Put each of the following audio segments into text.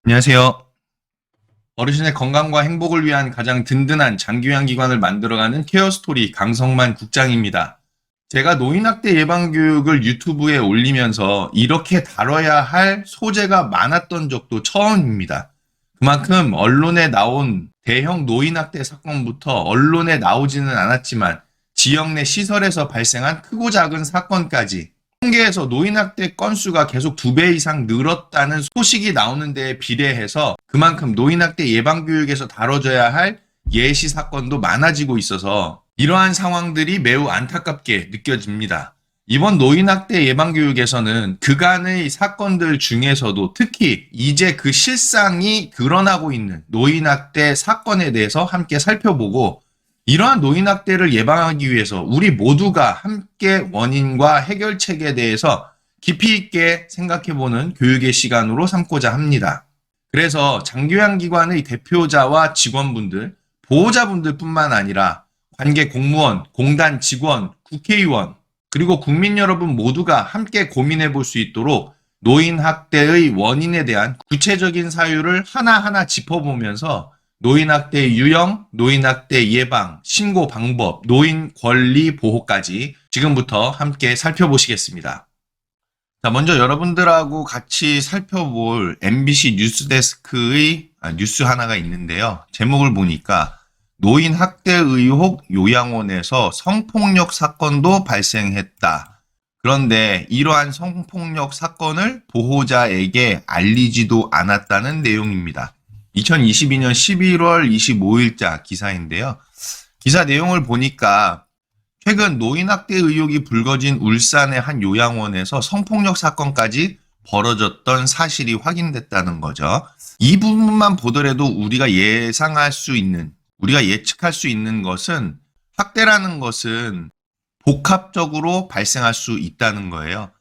안녕하세요. 어르신의 건강과 행복을 위한 가장 든든한 장기요양기관을 만들어가는 케어스토리 강성만 국장입니다. 제가 노인학대 예방교육을 유튜브에 올리면서 이렇게 다뤄야 할 소재가 많았던 적도 처음입니다. 그만큼 언론에 나온 대형 노인학대 사건부터 언론에 나오지는 않았지만 지역 내 시설에서 발생한 크고 작은 사건까지 통계에서 노인학대 건수가 계속 2배 이상 늘었다는 소식이 나오는 데에 비례해서 그만큼 노인학대 예방교육에서 다뤄져야 할 예시 사건도 많아지고 있어서 이러한 상황들이 매우 안타깝게 느껴집니다. 이번 노인학대 예방교육에서는 그간의 사건들 중에서도 특히 이제 그 실상이 드러나고 있는 노인학대 사건에 대해서 함께 살펴보고 이러한 노인학대를 예방하기 위해서 우리 모두가 함께 원인과 해결책에 대해서 깊이 있게 생각해보는 교육의 시간으로 삼고자 합니다. 그래서 장기요양기관의 대표자와 직원분들, 보호자분들 뿐만 아니라 관계 공무원, 공단 직원, 국회의원, 그리고 국민 여러분 모두가 함께 고민해 볼 수 있도록 노인학대의 원인에 대한 구체적인 사유를 하나하나 짚어보면서 노인학대 유형, 노인학대 예방, 신고 방법, 노인 권리 보호까지 지금부터 함께 살펴보시겠습니다. 자, 먼저 여러분들하고 같이 살펴볼 MBC 뉴스데스크의 뉴스 하나가 있는데요. 제목을 보니까 노인학대 의혹 요양원에서 성폭력 사건도 발생했다. 그런데 이러한 성폭력 사건을 보호자에게 알리지도 않았다는 내용입니다. 2022년 11월 25일자 기사인데요. 기사 내용을 보니까 최근 노인학대 의혹이 불거진 울산의 한 요양원에서 성폭력 사건까지 벌어졌던 사실이 확인됐다는 거죠. 이 부분만 보더라도 우리가 예측할 수 있는 것은 학대라는 것은 복합적으로 발생할 수 있다는 거예요.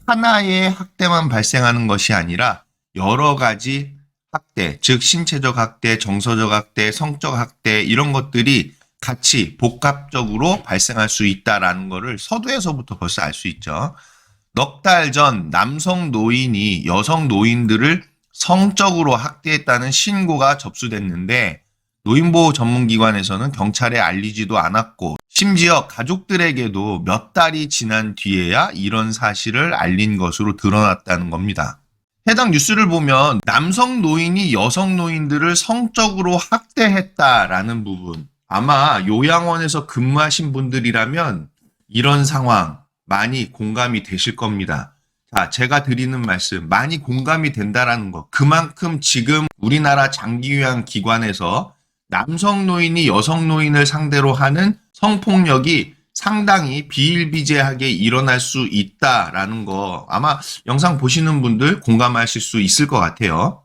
하나의 학대만 발생하는 것이 아니라 여러 가지 학대, 즉 신체적 학대, 정서적 학대, 성적 학대 이런 것들이 같이 복합적으로 발생할 수 있다라는 것을 서두에서부터 벌써 알 수 있죠. 넉 달 전 남성 노인이 여성 노인들을 성적으로 학대했다는 신고가 접수됐는데 노인보호 전문기관에서는 경찰에 알리지도 않았고 심지어 가족들에게도 몇 달이 지난 뒤에야 이런 사실을 알린 것으로 드러났다는 겁니다. 해당 뉴스를 보면 남성 노인이 여성 노인들을 성적으로 학대했다라는 부분, 아마 요양원에서 근무하신 분들이라면 이런 상황 많이 공감이 되실 겁니다. 자, 제가 드리는 말씀 많이 공감이 된다라는 거. 그만큼 지금 우리나라 장기요양기관에서 남성 노인이 여성 노인을 상대로 하는 성폭력이 상당히 비일비재하게 일어날 수 있다라는 거 아마 영상 보시는 분들 공감하실 수 있을 것 같아요.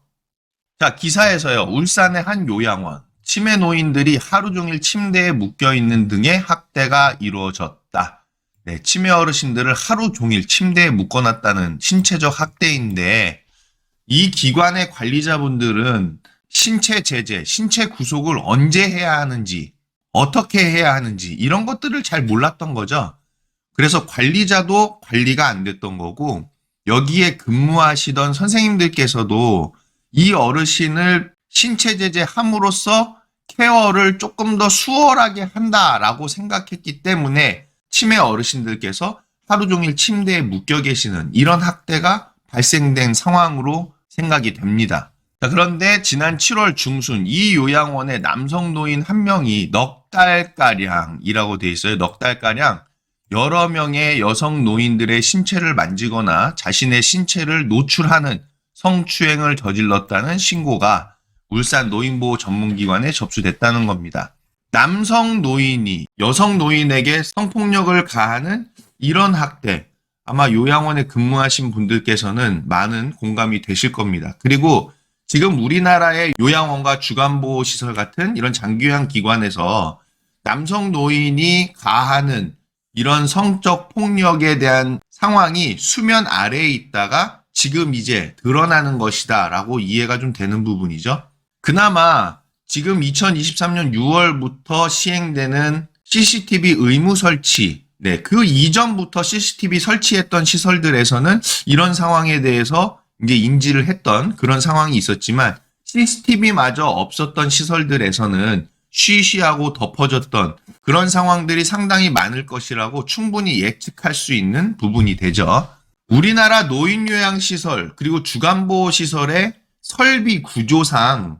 자, 기사에서요. 울산의 한 요양원. 치매 노인들이 하루 종일 침대에 묶여 있는 등의 학대가 이루어졌다. 네, 치매 어르신들을 하루 종일 침대에 묶어놨다는 신체적 학대인데 이 기관의 관리자분들은 신체 제재, 신체 구속을 언제 해야 하는지 어떻게 해야 하는지 이런 것들을 잘 몰랐던 거죠. 그래서 관리자도 관리가 안 됐던 거고 여기에 근무하시던 선생님들께서도 이 어르신을 신체 제재함으로써 케어를 조금 더 수월하게 한다라고 생각했기 때문에 치매 어르신들께서 하루 종일 침대에 묶여 계시는 이런 학대가 발생된 상황으로 생각이 됩니다. 자, 그런데 지난 7월 중순 이 요양원의 남성 노인 한 명이 넉 달가량이라고 돼 있어요. 넉 달가량 여러 명의 여성 노인들의 신체를 만지거나 자신의 신체를 노출하는 성추행을 저질렀다는 신고가 울산 노인보호 전문기관에 접수됐다는 겁니다. 남성 노인이 여성 노인에게 성폭력을 가하는 이런 학대, 아마 요양원에 근무하신 분들께서는 많은 공감이 되실 겁니다. 그리고 지금 우리나라의 요양원과 주간보호시설 같은 이런 장기요양기관에서 남성 노인이 가하는 이런 성적 폭력에 대한 상황이 수면 아래에 있다가 지금 이제 드러나는 것이다 라고 이해가 좀 되는 부분이죠. 그나마 지금 2023년 6월부터 시행되는 CCTV 의무 설치, 그 이전부터 CCTV 설치했던 시설들에서는 이런 상황에 대해서 이제 인지를 했던 그런 상황이 있었지만 CCTV마저 없었던 시설들에서는 쉬쉬하고 덮어졌던 그런 상황들이 상당히 많을 것이라고 충분히 예측할 수 있는 부분이 되죠. 우리나라 노인요양시설 그리고 주간보호시설의 설비 구조상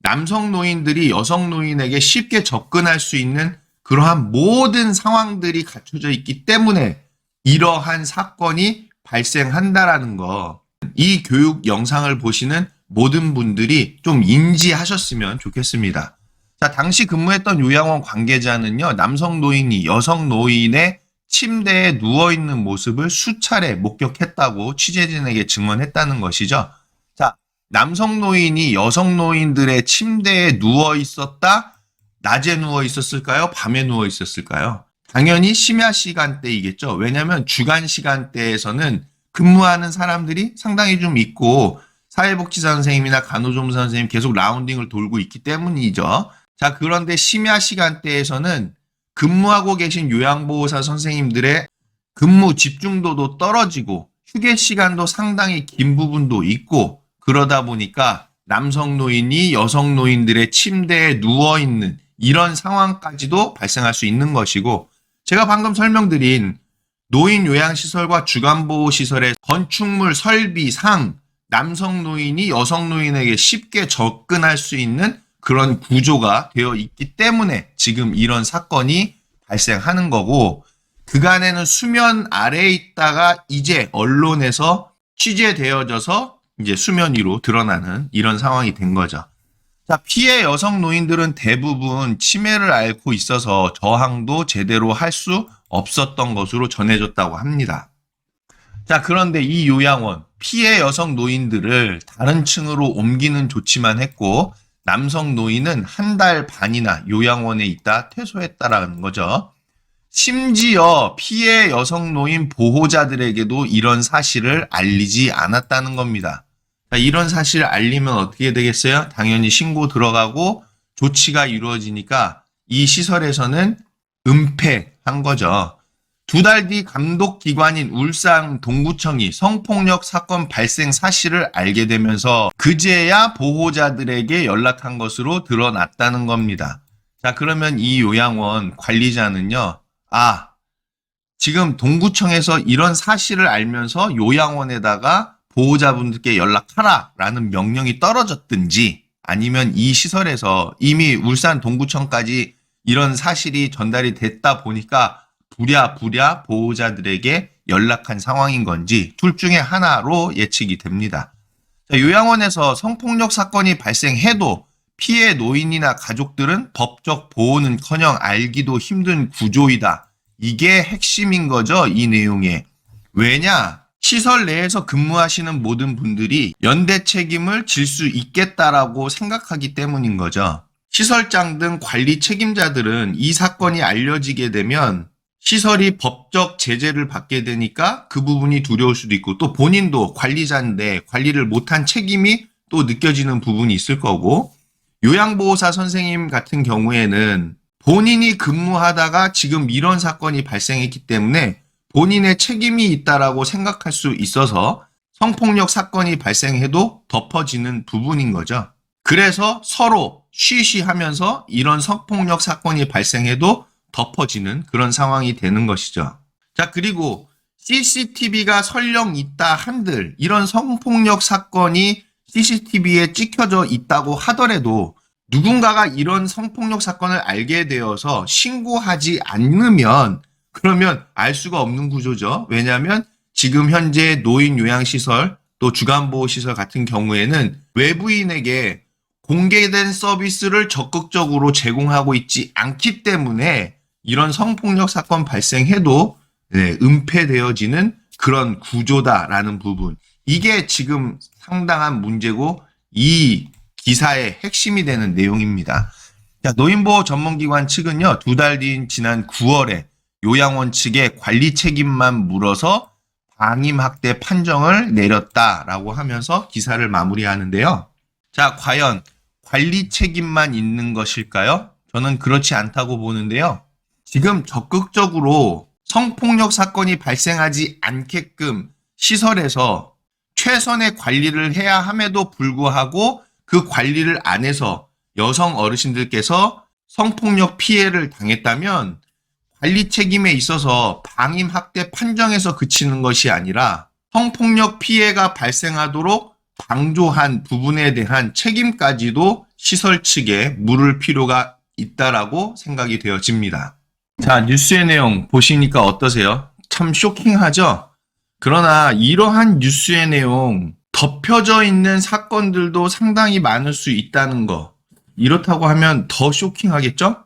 남성 노인들이 여성 노인에게 쉽게 접근할 수 있는 그러한 모든 상황들이 갖춰져 있기 때문에 이러한 사건이 발생한다라는 거, 이 교육 영상을 보시는 모든 분들이 좀 인지하셨으면 좋겠습니다. 자, 당시 근무했던 요양원 관계자는요, 남성 노인이 여성 노인의 침대에 누워있는 모습을 수차례 목격했다고 취재진에게 증언했다는 것이죠. 자, 남성 노인이 여성 노인들의 침대에 누워 있었다? 낮에 누워 있었을까요? 밤에 누워 있었을까요? 당연히 심야 시간대이겠죠. 왜냐하면 주간 시간대에서는 근무하는 사람들이 상당히 좀 있고 사회복지사 선생님이나 간호조무사 선생님 계속 라운딩을 돌고 있기 때문이죠. 자, 그런데 심야 시간대에서는 근무하고 계신 요양보호사 선생님들의 근무 집중도도 떨어지고 휴게 시간도 상당히 긴 부분도 있고 그러다 보니까 남성 노인이 여성 노인들의 침대에 누워있는 이런 상황까지도 발생할 수 있는 것이고 제가 방금 설명드린 노인 요양시설과 주간보호시설의 건축물 설비상 남성 노인이 여성 노인에게 쉽게 접근할 수 있는 그런 구조가 되어 있기 때문에 지금 이런 사건이 발생하는 거고 그간에는 수면 아래에 있다가 이제 언론에서 취재되어져서 이제 수면 위로 드러나는 이런 상황이 된 거죠. 자, 피해 여성 노인들은 대부분 치매를 앓고 있어서 저항도 제대로 할 수 없었던 것으로 전해졌다고 합니다. 자, 그런데 이 요양원 피해 여성 노인들을 다른 층으로 옮기는 조치만 했고 남성 노인은 한 달 반이나 요양원에 있다 퇴소했다라는 거죠. 심지어 피해 여성 노인 보호자들에게도 이런 사실을 알리지 않았다는 겁니다. 이런 사실을 알리면 어떻게 되겠어요? 당연히 신고 들어가고 조치가 이루어지니까 이 시설에서는 은폐한 거죠. 2달 뒤 감독기관인 울산 동구청이 성폭력 사건 발생 사실을 알게 되면서 그제야 보호자들에게 연락한 것으로 드러났다는 겁니다. 자, 그러면 이 요양원 관리자는요, 지금 동구청에서 이런 사실을 알면서 요양원에다가 보호자분들께 연락하라라는 명령이 떨어졌든지 아니면 이 시설에서 이미 울산 동구청까지 이런 사실이 전달이 됐다 보니까 부랴부랴 보호자들에게 연락한 상황인 건지 둘 중에 하나로 예측이 됩니다. 자, 요양원에서 성폭력 사건이 발생해도 피해 노인이나 가족들은 법적 보호는커녕 알기도 힘든 구조이다. 이게 핵심인 거죠, 이 내용에. 왜냐? 시설 내에서 근무하시는 모든 분들이 연대 책임을 질 수 있겠다라고 생각하기 때문인 거죠. 시설장 등 관리 책임자들은 이 사건이 알려지게 되면 시설이 법적 제재를 받게 되니까 그 부분이 두려울 수도 있고 또 본인도 관리자인데 관리를 못한 책임이 또 느껴지는 부분이 있을 거고 요양보호사 선생님 같은 경우에는 본인이 근무하다가 지금 이런 사건이 발생했기 때문에 본인의 책임이 있다라고 생각할 수 있어서 성폭력 사건이 발생해도 덮어지는 부분인 거죠. 그래서 서로 쉬쉬하면서 이런 성폭력 사건이 발생해도 덮어지는 그런 상황이 되는 것이죠. 자, 그리고 CCTV가 설령 있다 한들 이런 성폭력 사건이 CCTV에 찍혀져 있다고 하더라도 누군가가 이런 성폭력 사건을 알게 되어서 신고하지 않으면 그러면 알 수가 없는 구조죠. 왜냐하면 지금 현재 노인 요양시설 또 주간보호시설 같은 경우에는 외부인에게 공개된 서비스를 적극적으로 제공하고 있지 않기 때문에 이런 성폭력 사건 발생해도 은폐되어지는 그런 구조다라는 부분. 이게 지금 상당한 문제고 이 기사의 핵심이 되는 내용입니다. 자, 노인보호 전문기관 측은요, 2달 뒤인 지난 9월에 요양원 측에 관리 책임만 물어서 방임학대 판정을 내렸다라고 하면서 기사를 마무리하는데요. 자, 과연 관리 책임만 있는 것일까요? 저는 그렇지 않다고 보는데요. 지금 적극적으로 성폭력 사건이 발생하지 않게끔 시설에서 최선의 관리를 해야 함에도 불구하고 그 관리를 안 해서 여성 어르신들께서 성폭력 피해를 당했다면 관리 책임에 있어서 방임학대 판정에서 그치는 것이 아니라 성폭력 피해가 발생하도록 방조한 부분에 대한 책임까지도 시설 측에 물을 필요가 있다라고 생각이 되어집니다. 자, 뉴스의 내용 보시니까 어떠세요? 참 쇼킹하죠? 그러나 이러한 뉴스의 내용, 덮여져 있는 사건들도 상당히 많을 수 있다는 거. 이렇다고 하면 더 쇼킹하겠죠?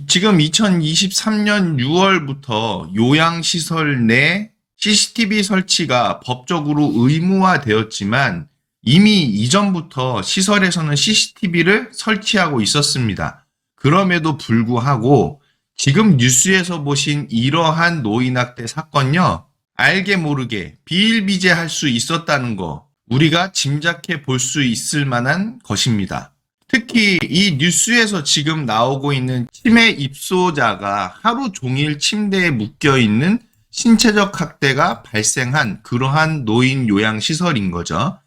지금 2023년 6월부터 요양시설 내 CCTV 설치가 법적으로 의무화되었지만 이미 이전부터 시설에서는 CCTV를 설치하고 있었습니다. 그럼에도 불구하고 지금 뉴스에서 보신 이러한 노인학대 사건요, 알게 모르게 비일비재할 수 있었다는 거 우리가 짐작해 볼 수 있을 만한 것입니다. 특히 이 뉴스에서 지금 나오고 있는 치매 입소자가 하루 종일 침대에 묶여 있는 신체적 학대가 발생한 그러한 노인 요양시설인 거죠.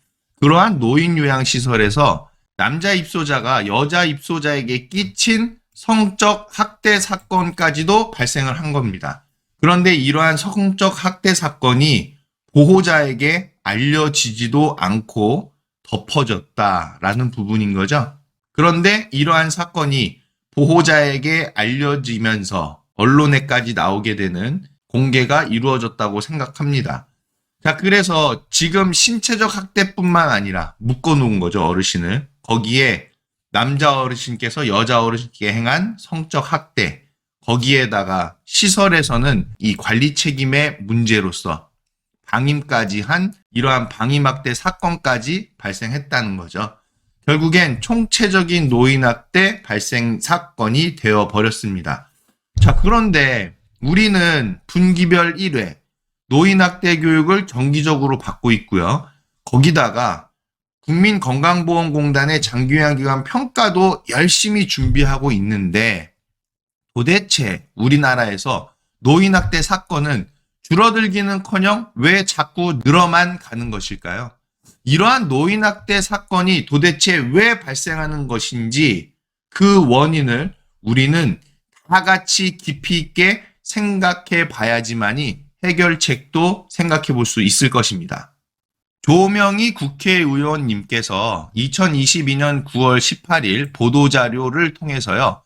그러한 노인 요양시설에서 남자 입소자가 여자 입소자에게 끼친 성적 학대 사건까지도 발생을 한 겁니다. 그런데 이러한 성적 학대 사건이 보호자에게 알려지지도 않고 덮어졌다라는 부분인 거죠. 그런데 이러한 사건이 보호자에게 알려지면서 언론에까지 나오게 되는 공개가 이루어졌다고 생각합니다. 자, 그래서 지금 신체적 학대뿐만 아니라 묶어놓은 거죠, 어르신을. 거기에 남자 어르신께서 여자 어르신께 행한 성적 학대, 거기에다가 시설에서는 이 관리 책임의 문제로서 방임까지 한 이러한 방임학대 사건까지 발생했다는 거죠. 결국엔 총체적인 노인학대 발생 사건이 되어버렸습니다. 자, 그런데 우리는 분기별 1회 노인학대 교육을 정기적으로 받고 있고요. 거기다가 국민건강보험공단의 장기요양기관 평가도 열심히 준비하고 있는데 도대체 우리나라에서 노인학대 사건은 줄어들기는커녕 왜 자꾸 늘어만 가는 것일까요? 이러한 노인학대 사건이 도대체 왜 발생하는 것인지 그 원인을 우리는 다 같이 깊이 있게 생각해 봐야지만이 해결책도 생각해 볼 수 있을 것입니다. 조명희 국회의원님께서 2022년 9월 18일 보도자료를 통해서요,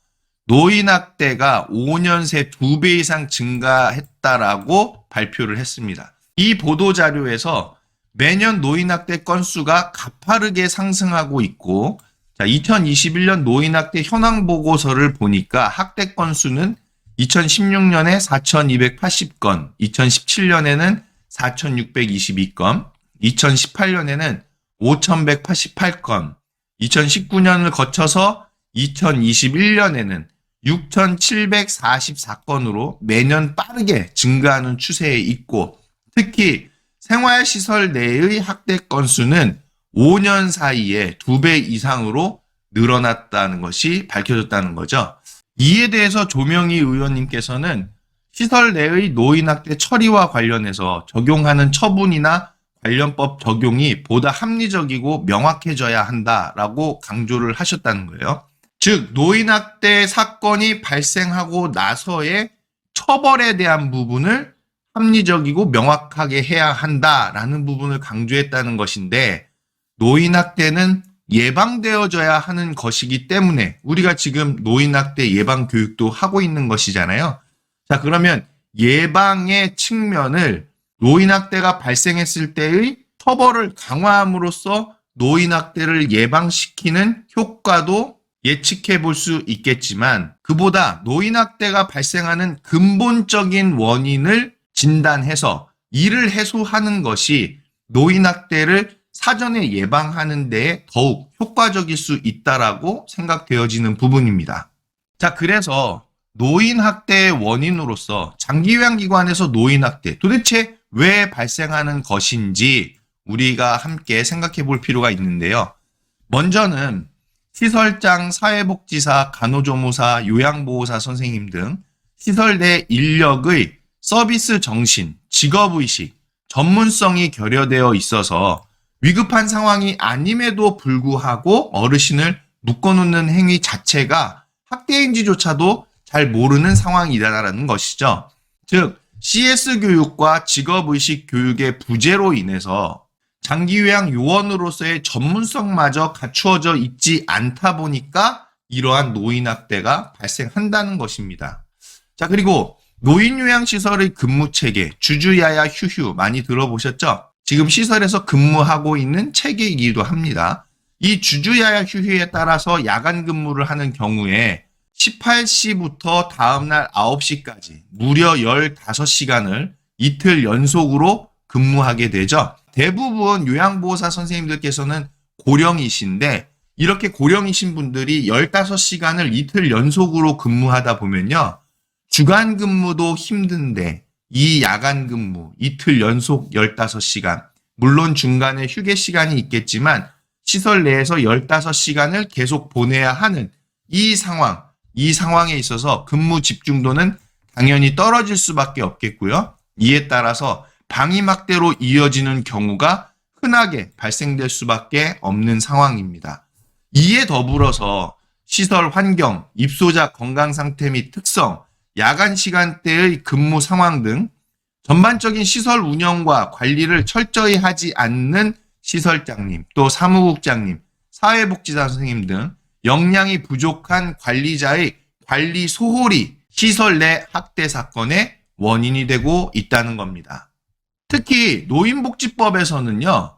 노인학대가 5년 새 2배 이상 증가했다라고 발표를 했습니다. 이 보도자료에서 매년 노인학대 건수가 가파르게 상승하고 있고, 자, 2021년 노인학대 현황보고서를 보니까 학대 건수는 2016년에 4,280건, 2017년에는 4,622건, 2018년에는 5,188건, 2019년을 거쳐서 2021년에는 6,744건으로 매년 빠르게 증가하는 추세에 있고, 특히 생활시설 내의 학대 건수는 5년 사이에 2배 이상으로 늘어났다는 것이 밝혀졌다는 거죠. 이에 대해서 조명희 의원님께서는 시설 내의 노인학대 처리와 관련해서 적용하는 처분이나 관련법 적용이 보다 합리적이고 명확해져야 한다라고 강조를 하셨다는 거예요. 즉, 노인학대 사건이 발생하고 나서의 처벌에 대한 부분을 합리적이고 명확하게 해야 한다라는 부분을 강조했다는 것인데, 노인학대는 예방되어져야 하는 것이기 때문에 우리가 지금 노인학대 예방 교육도 하고 있는 것이잖아요. 자, 그러면 예방의 측면을 노인학대가 발생했을 때의 처벌을 강화함으로써 노인학대를 예방시키는 효과도 예측해 볼 수 있겠지만, 그보다 노인학대가 발생하는 근본적인 원인을 진단해서 이를 해소하는 것이 노인학대를 사전에 예방하는 데에 더욱 효과적일 수 있다라고 생각되어지는 부분입니다. 자, 그래서 노인학대의 원인으로서 장기요양기관에서 노인학대 도대체 왜 발생하는 것인지 우리가 함께 생각해 볼 필요가 있는데요. 먼저는 시설장, 사회복지사, 간호조무사, 요양보호사 선생님 등 시설 내 인력의 서비스 정신, 직업의식, 전문성이 결여되어 있어서 위급한 상황이 아님에도 불구하고 어르신을 묶어놓는 행위 자체가 학대인지조차도 잘 모르는 상황이다라는 것이죠. 즉, CS 교육과 직업의식 교육의 부재로 인해서 장기요양 요원으로서의 전문성마저 갖추어져 있지 않다 보니까 이러한 노인학대가 발생한다는 것입니다. 자, 그리고 노인요양시설의 근무체계, 주주야야 휴휴 많이 들어보셨죠? 지금 시설에서 근무하고 있는 체계이기도 합니다. 이 주주야야 휴휴에 따라서 야간 근무를 하는 경우에 18시부터 다음날 9시까지 무려 15시간을 이틀 연속으로 근무하게 되죠. 대부분 요양보호사 선생님들께서는 고령이신데 이렇게 고령이신 분들이 15시간을 이틀 연속으로 근무하다 보면요. 주간 근무도 힘든데 이 야간 근무 이틀 연속 15시간 물론 중간에 휴게 시간이 있겠지만 시설 내에서 15시간을 계속 보내야 하는 이 상황에 있어서 근무 집중도는 당연히 떨어질 수밖에 없겠고요. 이에 따라서 방임학대로 이어지는 경우가 흔하게 발생될 수밖에 없는 상황입니다. 이에 더불어서 시설 환경, 입소자 건강 상태 및 특성, 야간 시간대의 근무 상황 등 전반적인 시설 운영과 관리를 철저히 하지 않는 시설장님, 또 사무국장님, 사회복지사 선생님 등 역량이 부족한 관리자의 관리 소홀이 시설 내 학대 사건의 원인이 되고 있다는 겁니다. 특히 노인복지법에서는요.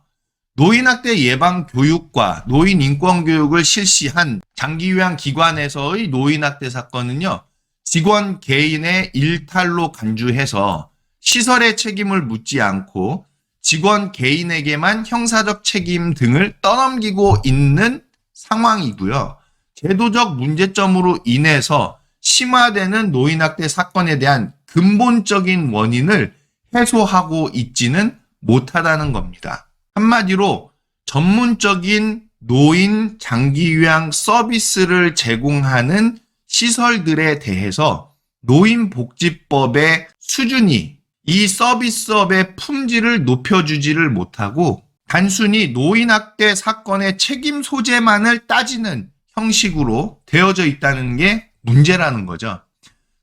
노인학대 예방 교육과 노인인권교육을 실시한 장기요양기관에서의 노인학대 사건은요. 직원 개인의 일탈로 간주해서 시설의 책임을 묻지 않고 직원 개인에게만 형사적 책임 등을 떠넘기고 있는 상황이고요. 제도적 문제점으로 인해서 심화되는 노인학대 사건에 대한 근본적인 원인을 해소하고 있지는 못하다는 겁니다. 한마디로 전문적인 노인 장기요양 서비스를 제공하는 시설들에 대해서 노인복지법의 수준이 이 서비스업의 품질을 높여주지를 못하고 단순히 노인학대 사건의 책임 소재만을 따지는 형식으로 되어져 있다는 게 문제라는 거죠.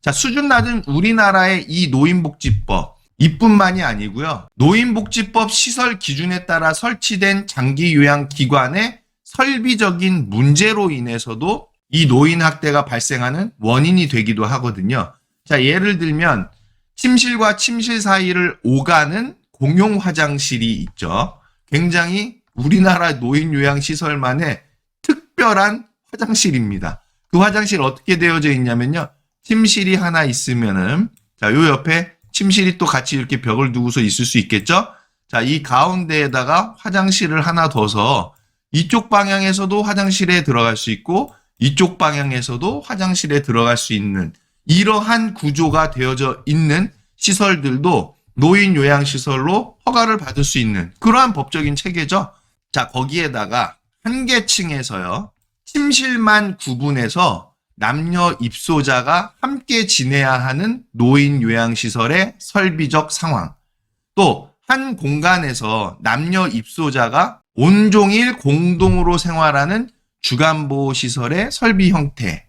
자, 수준 낮은 우리나라의 이 노인복지법 이뿐만이 아니고요. 노인복지법 시설 기준에 따라 설치된 장기요양기관의 설비적인 문제로 인해서도 이 노인학대가 발생하는 원인이 되기도 하거든요. 자, 예를 들면 침실과 침실 사이를 오가는 공용 화장실이 있죠. 굉장히 우리나라 노인요양시설만의 특별한 화장실입니다. 그 화장실 어떻게 되어져 있냐면요. 침실이 하나 있으면은 자, 요 옆에 침실이 또 같이 이렇게 벽을 두고서 있을 수 있겠죠? 자, 이 가운데에다가 화장실을 하나 둬서 이쪽 방향에서도 화장실에 들어갈 수 있고 이쪽 방향에서도 화장실에 들어갈 수 있는 이러한 구조가 되어져 있는 시설들도 노인 요양시설로 허가를 받을 수 있는 그러한 법적인 체계죠. 자, 거기에다가 한 개층에서요. 침실만 구분해서 남녀 입소자가 함께 지내야 하는 노인 요양시설의 설비적 상황. 또 한 공간에서 남녀 입소자가 온종일 공동으로 생활하는 주간보호시설의 설비 형태.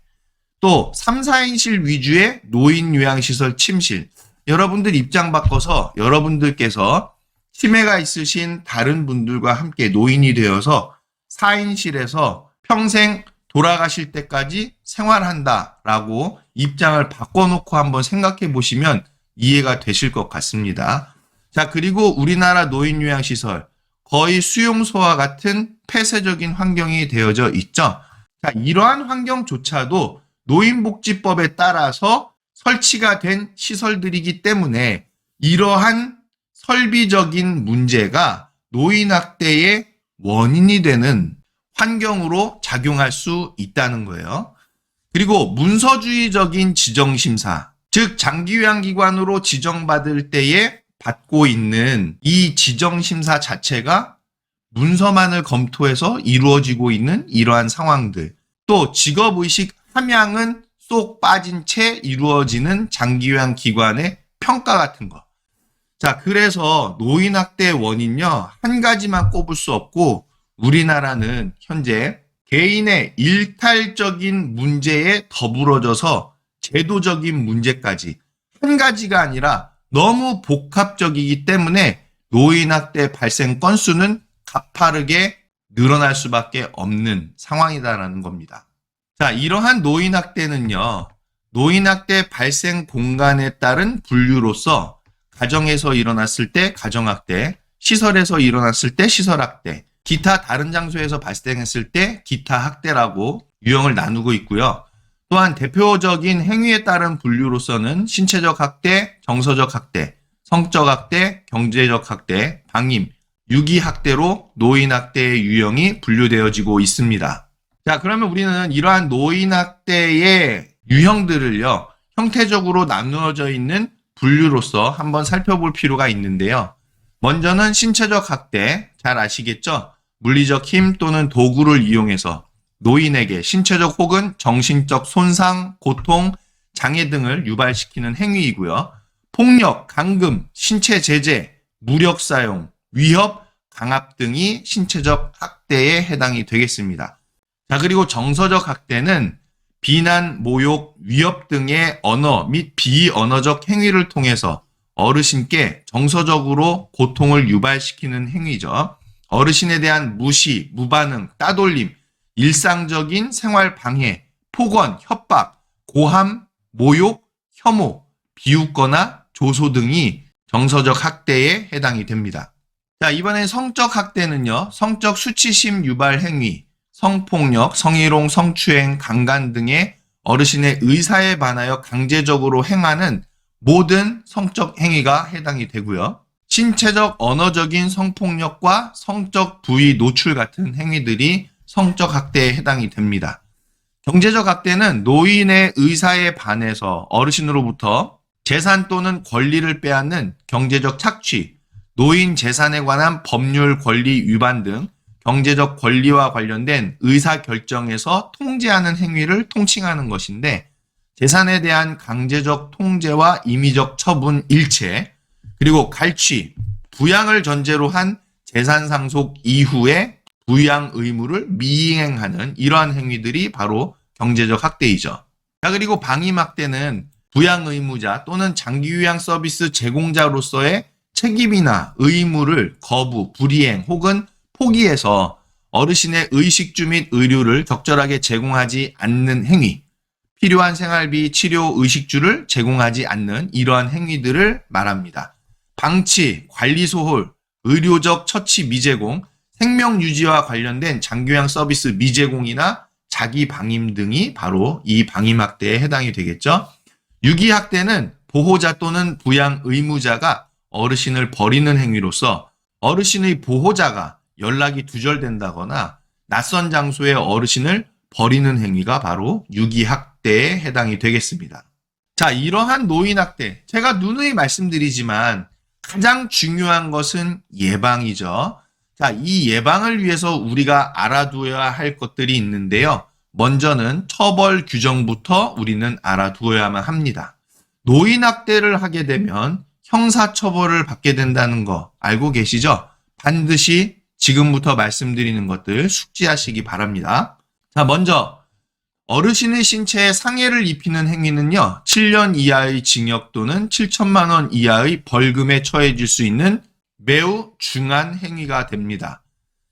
또 3, 4인실 위주의 노인 요양시설 침실. 여러분들 입장 바꿔서 여러분들께서 치매가 있으신 다른 분들과 함께 노인이 되어서 4인실에서 평생 돌아가실 때까지 생활한다라고 입장을 바꿔놓고 한번 생각해 보시면 이해가 되실 것 같습니다. 자, 그리고 우리나라 노인요양시설 거의 수용소와 같은 폐쇄적인 환경이 되어져 있죠. 자, 이러한 환경조차도 노인복지법에 따라서 설치가 된 시설들이기 때문에 이러한 설비적인 문제가 노인학대의 원인이 되는 환경으로 작용할 수 있다는 거예요. 그리고 문서주의적인 지정심사, 즉 장기요양기관으로 지정받을 때에 받고 있는 이 지정심사 자체가 문서만을 검토해서 이루어지고 있는 이러한 상황들, 또 직업의식 함양은 쏙 빠진 채 이루어지는 장기요양기관의 평가 같은 거. 자, 그래서 노인학대 원인요, 한 가지만 꼽을 수 없고, 우리나라는 현재 개인의 일탈적인 문제에 더불어져서 제도적인 문제까지 한 가지가 아니라 너무 복합적이기 때문에 노인학대 발생 건수는 가파르게 늘어날 수밖에 없는 상황이다라는 겁니다. 자, 이러한 노인학대는요, 노인학대 발생 공간에 따른 분류로서 가정에서 일어났을 때 가정학대, 시설에서 일어났을 때 시설학대, 기타 다른 장소에서 발생했을 때 기타 학대라고 유형을 나누고 있고요. 또한 대표적인 행위에 따른 분류로서는 신체적 학대, 정서적 학대, 성적 학대, 경제적 학대, 방임, 유기학대로 노인학대의 유형이 분류되어지고 있습니다. 자, 그러면 우리는 이러한 노인학대의 유형들을요, 형태적으로 나누어져 있는 분류로서 한번 살펴볼 필요가 있는데요. 먼저는 신체적 학대, 잘 아시겠죠? 물리적 힘 또는 도구를 이용해서 노인에게 신체적 혹은 정신적 손상, 고통, 장애 등을 유발시키는 행위이고요. 폭력, 감금, 신체 제재, 무력 사용, 위협, 강압 등이 신체적 학대에 해당이 되겠습니다. 자, 그리고 정서적 학대는 비난, 모욕, 위협 등의 언어 및 비언어적 행위를 통해서 어르신께 정서적으로 고통을 유발시키는 행위죠. 어르신에 대한 무시, 무반응, 따돌림, 일상적인 생활 방해, 폭언, 협박, 고함, 모욕, 혐오, 비웃거나 조소 등이 정서적 학대에 해당이 됩니다. 자, 이번엔 성적 학대는요, 성적 수치심 유발 행위, 성폭력, 성희롱, 성추행, 강간 등의 어르신의 의사에 반하여 강제적으로 행하는 모든 성적 행위가 해당이 되고요. 신체적 언어적인 성폭력과 성적 부위 노출 같은 행위들이 성적 학대에 해당이 됩니다. 경제적 학대는 노인의 의사에 반해서 어르신으로부터 재산 또는 권리를 빼앗는 경제적 착취, 노인 재산에 관한 법률 권리 위반 등 경제적 권리와 관련된 의사결정에서 통제하는 행위를 통칭하는 것인데, 재산에 대한 강제적 통제와 임의적 처분 일체, 그리고 갈취, 부양을 전제로 한 재산 상속 이후에 부양 의무를 미이행하는 이러한 행위들이 바로 경제적 학대이죠. 자, 그리고 방임학대는 부양 의무자 또는 장기요양 서비스 제공자로서의 책임이나 의무를 거부, 불이행 혹은 포기해서 어르신의 의식주 및 의료를 적절하게 제공하지 않는 행위, 필요한 생활비, 치료, 의식주를 제공하지 않는 이러한 행위들을 말합니다. 방치, 관리 소홀, 의료적 처치 미제공, 생명 유지와 관련된 장기요양 서비스 미제공이나 자기 방임 등이 바로 이 방임학대에 해당이 되겠죠. 유기학대는 보호자 또는 부양 의무자가 어르신을 버리는 행위로서 어르신의 보호자가 연락이 두절된다거나 낯선 장소의 어르신을 버리는 행위가 바로 유기학대에 해당이 되겠습니다. 자, 이러한 노인학대, 제가 누누이 말씀드리지만 가장 중요한 것은 예방이죠. 자, 이 예방을 위해서 우리가 알아두어야 할 것들이 있는데요. 먼저는 처벌 규정부터 우리는 알아두어야만 합니다. 노인학대를 하게 되면 형사처벌을 받게 된다는 거 알고 계시죠? 반드시 지금부터 말씀드리는 것들 숙지하시기 바랍니다. 자, 먼저 어르신의 신체에 상해를 입히는 행위는요, 7년 이하의 징역 또는 7천만 원 이하의 벌금에 처해질 수 있는 매우 중한 행위가 됩니다.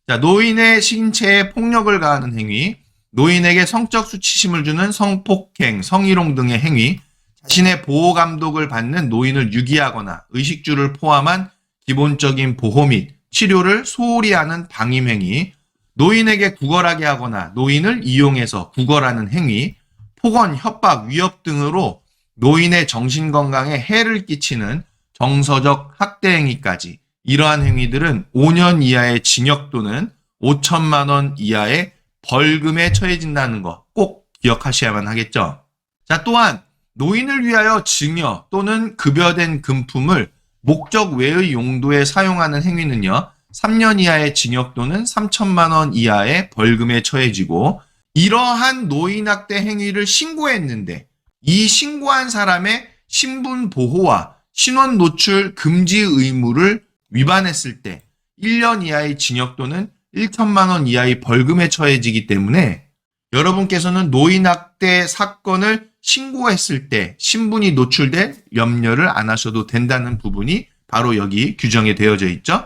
자, 노인의 신체에 폭력을 가하는 행위, 노인에게 성적 수치심을 주는 성폭행, 성희롱 등의 행위, 자신의 보호 감독을 받는 노인을 유기하거나 의식주를 포함한 기본적인 보호 및 치료를 소홀히 하는 방임 행위, 노인에게 구걸하게 하거나 노인을 이용해서 구걸하는 행위, 폭언, 협박, 위협 등으로 노인의 정신건강에 해를 끼치는 정서적 학대 행위까지, 이러한 행위들은 5년 이하의 징역 또는 5천만 원 이하의 벌금에 처해진다는 거 꼭 기억하셔야만 하겠죠. 자, 또한 노인을 위하여 증여 또는 급여된 금품을 목적 외의 용도에 사용하는 행위는요, 3년 이하의 징역 또는 3천만 원 이하의 벌금에 처해지고, 이러한 노인학대 행위를 신고했는데 이 신고한 사람의 신분 보호와 신원 노출 금지 의무를 위반했을 때 1년 이하의 징역 또는 1천만 원 이하의 벌금에 처해지기 때문에 여러분께서는 노인학대 사건을 신고했을 때 신분이 노출될 염려를 안 하셔도 된다는 부분이 바로 여기 규정에 되어져 있죠.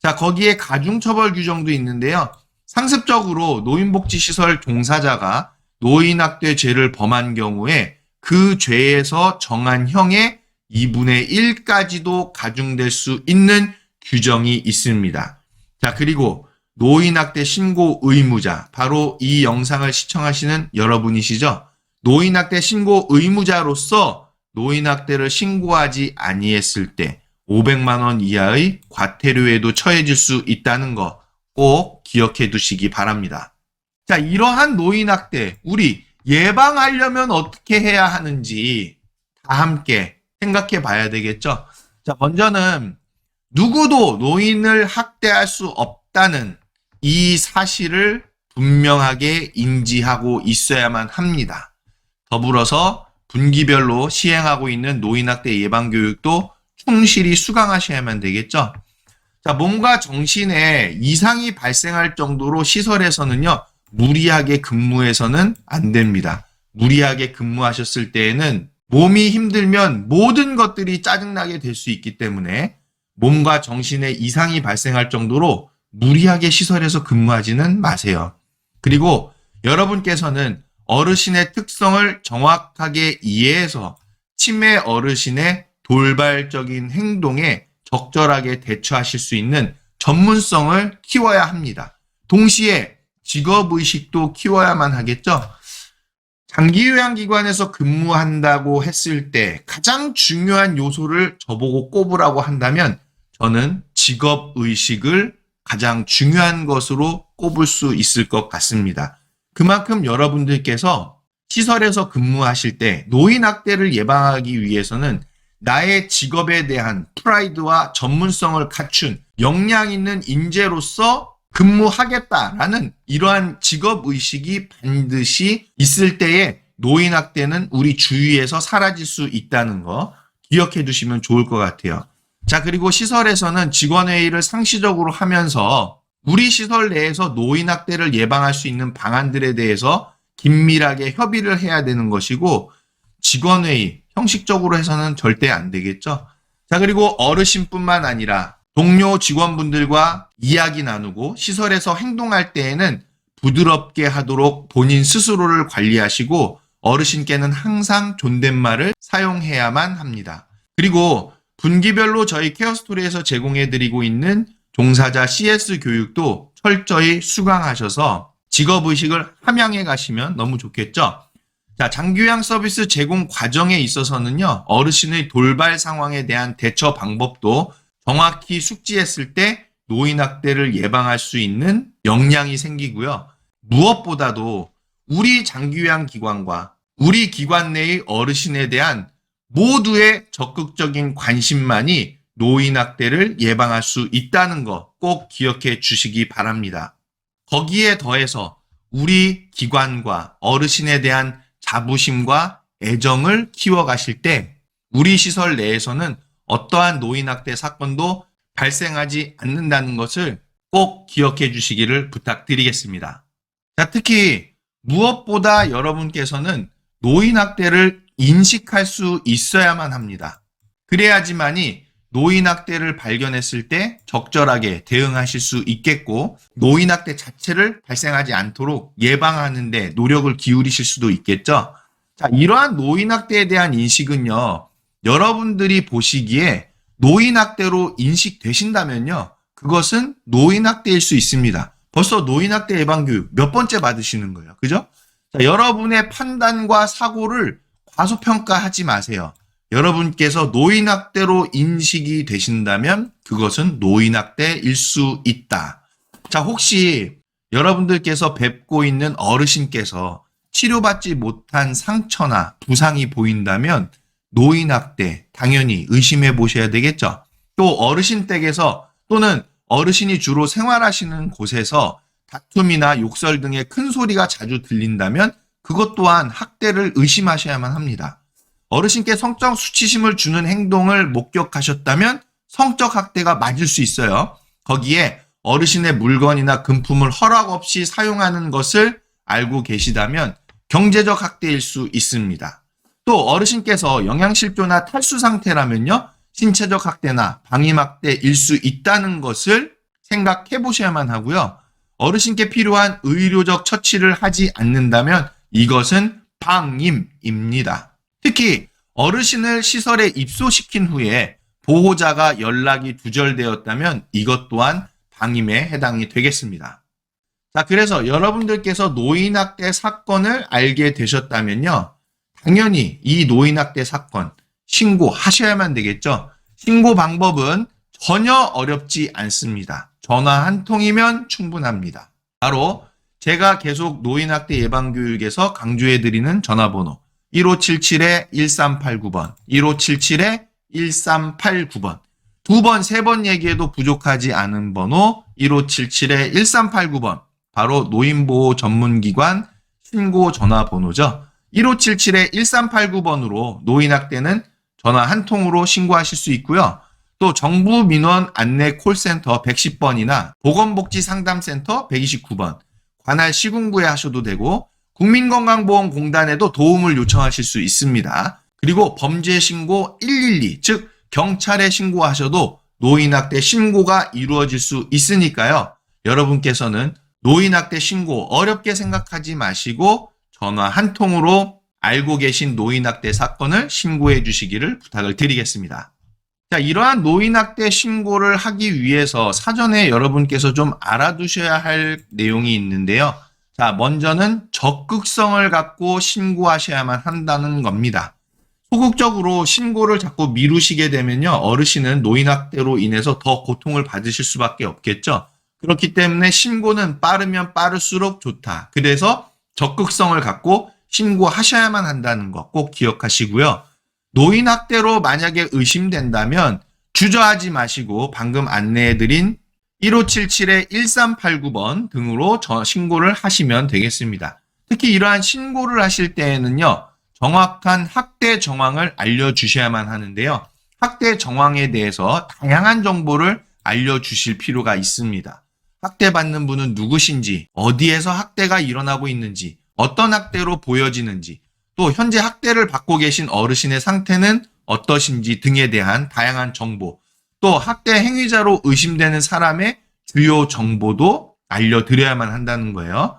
자, 거기에 가중처벌 규정도 있는데요. 상습적으로 노인복지시설 종사자가 노인학대 죄를 범한 경우에 그 죄에서 정한 형의 2분의 1까지도 가중될 수 있는 규정이 있습니다. 자, 그리고 노인학대 신고 의무자, 바로 이 영상을 시청하시는 여러분이시죠? 노인학대 신고 의무자로서 노인학대를 신고하지 아니했을 때 500만 원 이하의 과태료에도 처해질 수 있다는 거 꼭 기억해 두시기 바랍니다. 자, 이러한 노인학대 우리 예방하려면 어떻게 해야 하는지 다 함께 생각해 봐야 되겠죠? 자, 먼저는 누구도 노인을 학대할 수 없다는 이 사실을 분명하게 인지하고 있어야만 합니다. 더불어서 분기별로 시행하고 있는 노인학대 예방교육도 충실히 수강하셔야만 되겠죠. 자, 몸과 정신에 이상이 발생할 정도로 시설에서는요, 무리하게 근무해서는 안 됩니다. 무리하게 근무하셨을 때에는 몸이 힘들면 모든 것들이 짜증나게 될 수 있기 때문에 몸과 정신에 이상이 발생할 정도로 무리하게 시설에서 근무하지는 마세요. 그리고 여러분께서는 어르신의 특성을 정확하게 이해해서 치매 어르신의 돌발적인 행동에 적절하게 대처하실 수 있는 전문성을 키워야 합니다. 동시에 직업의식도 키워야만 하겠죠. 장기요양기관에서 근무한다고 했을 때 가장 중요한 요소를 저보고 꼽으라고 한다면 저는 직업의식을 가장 중요한 것으로 꼽을 수 있을 것 같습니다. 그만큼 여러분들께서 시설에서 근무하실 때 노인학대를 예방하기 위해서는 나의 직업에 대한 프라이드와 전문성을 갖춘 역량 있는 인재로서 근무하겠다라는 이러한 직업의식이 반드시 있을 때에 노인학대는 우리 주위에서 사라질 수 있다는 거 기억해 두시면 좋을 것 같아요. 자, 그리고 시설에서는 직원회의를 상시적으로 하면서 우리 시설 내에서 노인학대를 예방할 수 있는 방안들에 대해서 긴밀하게 협의를 해야 되는 것이고 직원회의, 형식적으로 해서는 절대 안 되겠죠. 자, 그리고 어르신뿐만 아니라 동료 직원분들과 이야기 나누고 시설에서 행동할 때에는 부드럽게 하도록 본인 스스로를 관리하시고 어르신께는 항상 존댓말을 사용해야만 합니다. 그리고 분기별로 저희 케어스토리에서 제공해드리고 있는 종사자 CS 교육도 철저히 수강하셔서 직업의식을 함양해 가시면 너무 좋겠죠. 자, 장기요양 서비스 제공 과정에 있어서는요, 어르신의 돌발 상황에 대한 대처 방법도 정확히 숙지했을 때 노인학대를 예방할 수 있는 역량이 생기고요. 무엇보다도 우리 장기요양 기관과 우리 기관 내의 어르신에 대한 모두의 적극적인 관심만이 노인학대를 예방할 수 있다는 거 꼭 기억해 주시기 바랍니다. 거기에 더해서 우리 기관과 어르신에 대한 자부심과 애정을 키워가실 때 우리 시설 내에서는 어떠한 노인학대 사건도 발생하지 않는다는 것을 꼭 기억해 주시기를 부탁드리겠습니다. 자, 특히 무엇보다 여러분께서는 노인학대를 인식할 수 있어야만 합니다. 그래야지만이 노인학대를 발견했을 때 적절하게 대응하실 수 있겠고 노인학대 자체를 발생하지 않도록 예방하는 데 노력을 기울이실 수도 있겠죠. 자, 이러한 노인학대에 대한 인식은요, 여러분들이 보시기에 노인학대로 인식되신다면요, 그것은 노인학대일 수 있습니다. 벌써 노인학대 예방교육 몇 번째 받으시는 거예요. 그죠? 자, 여러분의 판단과 사고를 과소평가하지 마세요. 여러분께서 노인학대로 인식이 되신다면 그것은 노인학대일 수 있다. 자, 혹시 여러분들께서 뵙고 있는 어르신께서 치료받지 못한 상처나 부상이 보인다면 노인학대 당연히 의심해 보셔야 되겠죠. 또 어르신 댁에서 또는 어르신이 주로 생활하시는 곳에서 다툼이나 욕설 등의 큰 소리가 자주 들린다면 그것 또한 학대를 의심하셔야만 합니다. 어르신께 성적 수치심을 주는 행동을 목격하셨다면 성적 학대가 맞을 수 있어요. 거기에 어르신의 물건이나 금품을 허락 없이 사용하는 것을 알고 계시다면 경제적 학대일 수 있습니다. 또 어르신께서 영양실조나 탈수 상태라면요, 신체적 학대나 방임학대일 수 있다는 것을 생각해 보셔야만 하고요. 어르신께 필요한 의료적 처치를 하지 않는다면 이것은 방임입니다. 특히 어르신을 시설에 입소시킨 후에 보호자가 연락이 두절되었다면 이것 또한 방임에 해당이 되겠습니다. 자, 그래서 여러분들께서 노인학대 사건을 알게 되셨다면요, 당연히 이 노인학대 사건 신고하셔야만 되겠죠. 신고 방법은 전혀 어렵지 않습니다. 전화 한 통이면 충분합니다. 바로 제가 계속 노인학대 예방교육에서 강조해드리는 전화번호 1577-1389번, 1577-1389번, 두 번, 세 번 얘기해도 부족하지 않은 번호 1577-1389번, 바로 노인보호 전문기관 신고 전화번호죠. 1577-1389번으로 노인학대는 전화 한 통으로 신고하실 수 있고요. 또 정부 민원 안내 콜센터 110번이나 보건복지상담센터 129번, 관할 시군구에 하셔도 되고 국민건강보험공단에도 도움을 요청하실 수 있습니다. 그리고 범죄신고 112, 즉 경찰에 신고하셔도 노인학대 신고가 이루어질 수 있으니까요. 여러분께서는 노인학대 신고 어렵게 생각하지 마시고 전화 한 통으로 알고 계신 노인학대 사건을 신고해 주시기를 부탁을 드리겠습니다. 자, 이러한 노인학대 신고를 하기 위해서 사전에 여러분께서 좀 알아두셔야 할 내용이 있는데요. 자, 먼저는 적극성을 갖고 신고하셔야만 한다는 겁니다. 소극적으로 신고를 자꾸 미루시게 되면요, 어르신은 노인학대로 인해서 더 고통을 받으실 수밖에 없겠죠. 그렇기 때문에 신고는 빠르면 빠를수록 좋다. 그래서 적극성을 갖고 신고하셔야만 한다는 거 꼭 기억하시고요. 노인학대로 만약에 의심된다면 주저하지 마시고 방금 안내해드린 1577-1389번 등으로 신고를 하시면 되겠습니다. 특히 이러한 신고를 하실 때에는요, 정확한 학대 정황을 알려주셔야만 하는데요. 학대 정황에 대해서 다양한 정보를 알려주실 필요가 있습니다. 학대받는 분은 누구신지, 어디에서 학대가 일어나고 있는지, 어떤 학대로 보여지는지, 또 현재 학대를 받고 계신 어르신의 상태는 어떠신지 등에 대한 다양한 정보, 또 학대 행위자로 의심되는 사람의 주요 정보도 알려드려야만 한다는 거예요.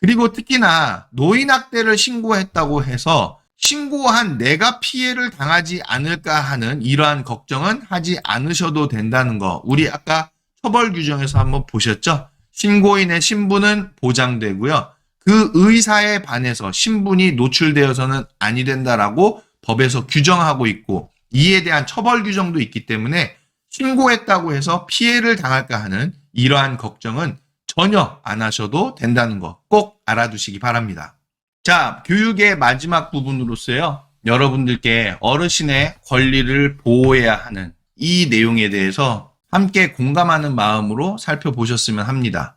그리고 특히나 노인학대를 신고했다고 해서 신고한 내가 피해를 당하지 않을까 하는 이러한 걱정은 하지 않으셔도 된다는 거. 우리 아까 처벌 규정에서 한번 보셨죠? 신고인의 신분은 보장되고요. 그 의사에 반해서 신분이 노출되어서는 아니 된다라고 법에서 규정하고 있고, 이에 대한 처벌 규정도 있기 때문에 신고했다고 해서 피해를 당할까 하는 이러한 걱정은 전혀 안 하셔도 된다는 거 꼭 알아두시기 바랍니다. 자, 교육의 마지막 부분으로서요, 여러분들께 어르신의 권리를 보호해야 하는 이 내용에 대해서 함께 공감하는 마음으로 살펴보셨으면 합니다.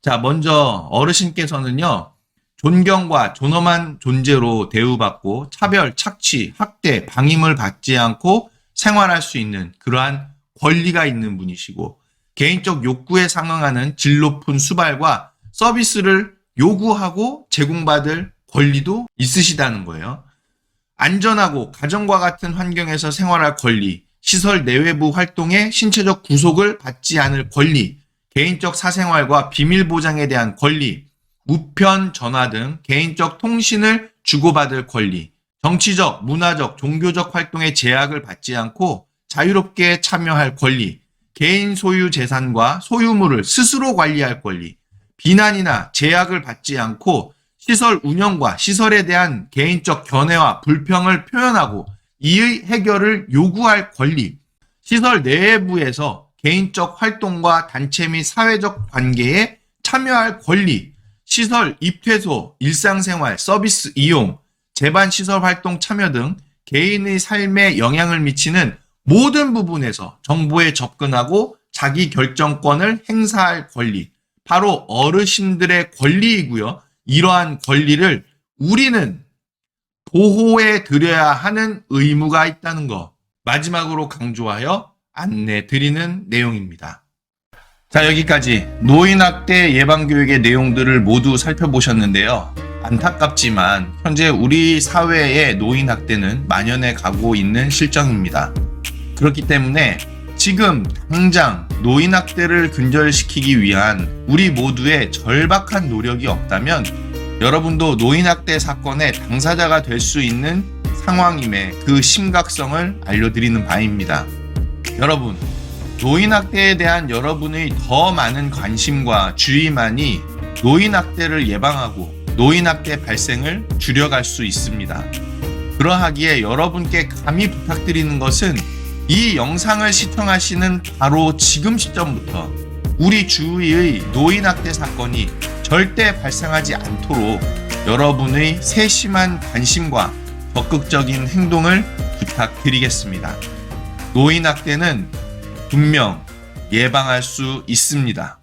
자, 먼저 어르신께서는요, 존경과 존엄한 존재로 대우받고 차별, 착취, 학대, 방임을 받지 않고 생활할 수 있는 그러한 권리가 있는 분이시고, 개인적 욕구에 상응하는 질 높은 수발과 서비스를 요구하고 제공받을 권리도 있으시다는 거예요. 안전하고 가정과 같은 환경에서 생활할 권리, 시설 내외부 활동에 신체적 구속을 받지 않을 권리, 개인적 사생활과 비밀 보장에 대한 권리, 우편, 전화 등 개인적 통신을 주고받을 권리, 정치적, 문화적, 종교적 활동에 제약을 받지 않고 자유롭게 참여할 권리, 개인 소유 재산과 소유물을 스스로 관리할 권리, 비난이나 제약을 받지 않고 시설 운영과 시설에 대한 개인적 견해와 불평을 표현하고 이의 해결을 요구할 권리, 시설 내부에서 개인적 활동과 단체 및 사회적 관계에 참여할 권리, 시설 입퇴소, 일상생활, 서비스 이용, 재반시설 활동 참여 등 개인의 삶에 영향을 미치는 모든 부분에서 정보에 접근하고 자기 결정권을 행사할 권리, 바로 어르신들의 권리이고요. 이러한 권리를 우리는 보호해 드려야 하는 의무가 있다는 것. 마지막으로 강조하여 안내 드리는 내용입니다. 자, 여기까지 노인학대 예방교육의 내용들을 모두 살펴보셨는데요. 안타깝지만 현재 우리 사회의 노인학대는 만연해 가고 있는 실정입니다. 그렇기 때문에 지금 당장 노인학대를 근절시키기 위한 우리 모두의 절박한 노력이 없다면 여러분도 노인학대 사건의 당사자가 될 수 있는 상황임의 그 심각성을 알려드리는 바입니다. 여러분, 노인학대에 대한 여러분의 더 많은 관심과 주의만이 노인학대를 예방하고 노인학대 발생을 줄여갈 수 있습니다. 그러하기에 여러분께 감히 부탁드리는 것은 이 영상을 시청하시는 바로 지금 시점부터 우리 주위의 노인학대 사건이 절대 발생하지 않도록 여러분의 세심한 관심과 적극적인 행동을 부탁드리겠습니다. 노인학대는 분명 예방할 수 있습니다.